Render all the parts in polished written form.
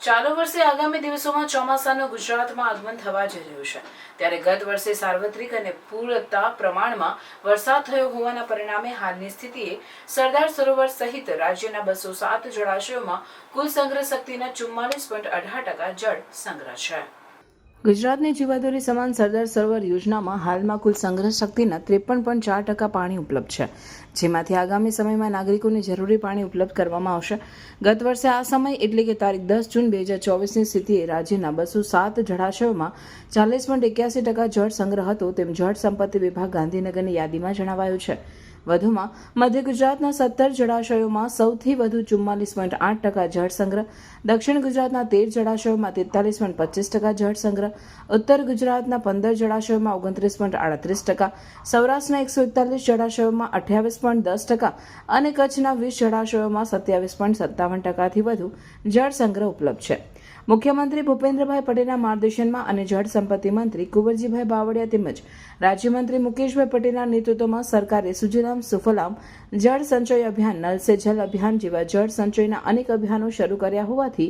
ચાલુ વર્ષે આગામી દિવસોમાં ચોમાસાનું ગુજરાતમાં આગમન થવા જઈ રહ્યું છે ત્યારે ગત વર્ષે સાર્વત્રિક અને પૂરતા પ્રમાણમાં વરસાદ થયો હોવાના પરિણામે હાલની સ્થિતિએ સરદાર સરોવર સહિત રાજ્યના 207 જળાશયોમાં કુલ સંગ્રહ શક્તિના 44.18% જળ સંગ્રહ છે। ગુજરાતની જીવાદોરી સમાન સરદાર સરોવર યોજનામાં હાલમાં કુલ સંગ્રહ શક્તિના 53.4% પાણી ઉપલબ્ધ છે, જેમાંથી આગામી સમયમાં નાગરિકોને જરૂરી પાણી ઉપલબ્ધ કરવામાં આવશે। ગત વર્ષે આ સમય એટલે કે તારીખ 10 જૂન 2024ની સ્થિતિએ રાજ્યના 207 જળાશયોમાં 40.81% જળ સંગ્રહ હતો તેમ જળ સંપત્તિ વિભાગ ગાંધીનગરની યાદીમાં જણાવાયું છે। વધુમાં મધ્ય ગુજરાતના 17 જળાશયોમાં સૌથી વધુ 44.8% જળ સંગ્રહ, દક્ષિણ ગુજરાતના 13 જળાશયોમાં 43.25% જળ સંગ્રહ, ઉત્તર ગુજરાતના 15 જળાશયોમાં 29.38%, સૌરાષ્ટ્રના 141 જળાશયોમાં 28.10% અને કચ્છના 20 જળાશયોમાં 27.57%થી વધુ જળ સંગ્રહ ઉપલબ્ધ છે। મુખ્યમંત્રી ભૂપેન્દ્રભાઈ પટેલના માર્ગદર્શનમાં અને જળ સંપત્તિ મંત્રી કુંવરજીભાઈ બાવળિયા તેમજ રાજ્યમંત્રી મુકેશભાઈ પટેલના નેતૃત્વમાં સરકારે સુજલામ સુફલામ જળ સંચય અભિયાન, નલ સે જલ અભિયાન જેવા જળ સંચયના અનેક અભિયાનો શરૂ કર્યા હોવાથી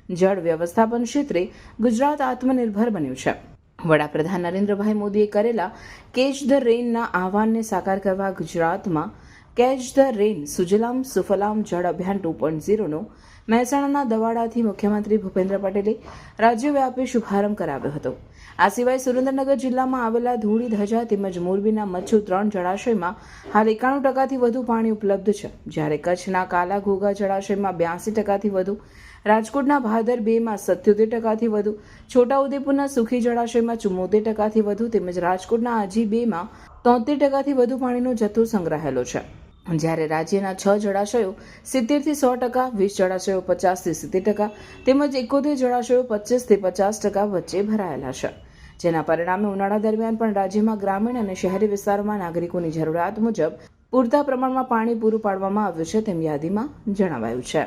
જળ વ્યવસ્થાપન ક્ષેત્રે ગુજરાત આત્મનિર્ભર બન્યું છે। વડાપ્રધાન નરેન્દ્રભાઈ મોદીએ કરેલા કેચ ધ રેઇનના આહવાનને સાકાર કરવા ગુજરાતમાં catch the rain Sujalam Sufalam જળ અભિયાન 2.0નો મહેસાણાના દવાડાથી મુખ્યમંત્રી ભૂપેન્દ્ર પટેલે રાજ્યવ્યાપી શુભારંભ કરાવ્યો હતો। આ સિવાય સુરેન્દ્રનગર જિલ્લામાં આવેલા ધૂળી ધજા તેમજ મોરબીના મચ્છુ 3 જળાશયમાં હાલ 91%થી વધુ પાણી ઉપલબ્ધ છે, જ્યારે કચ્છના કાલા ઘોઘા જળાશયમાં 82%થી વધુ, રાજકોટના ભાદર 2માં 77%થી વધુ, છોટાઉદેપુરના સુખી જળાશયમાં 74%થી વધુ તેમજ રાજકોટના આજી 2માં 73%થી વધુ પાણીનો જથ્થો સંગ્રહાયેલો છે, જ્યારે રાજ્યના 6 જળાશયો 70% થી 100%, 20 જળાશયો 50% થી 70% તેમજ 71 જળાશયો 25% થી 50% વચ્ચે ભરાયેલા છે, જેના પરિણામે ઉનાળા દરમિયાન પણ રાજ્યમાં ગ્રામીણ અને શહેરી વિસ્તારોમાં નાગરિકોની જરૂરિયાત મુજબ પૂરતા પ્રમાણમાં પાણી પૂરું પાડવામાં આવ્યું છે તેમ યાદીમાં જણાવાયું છે।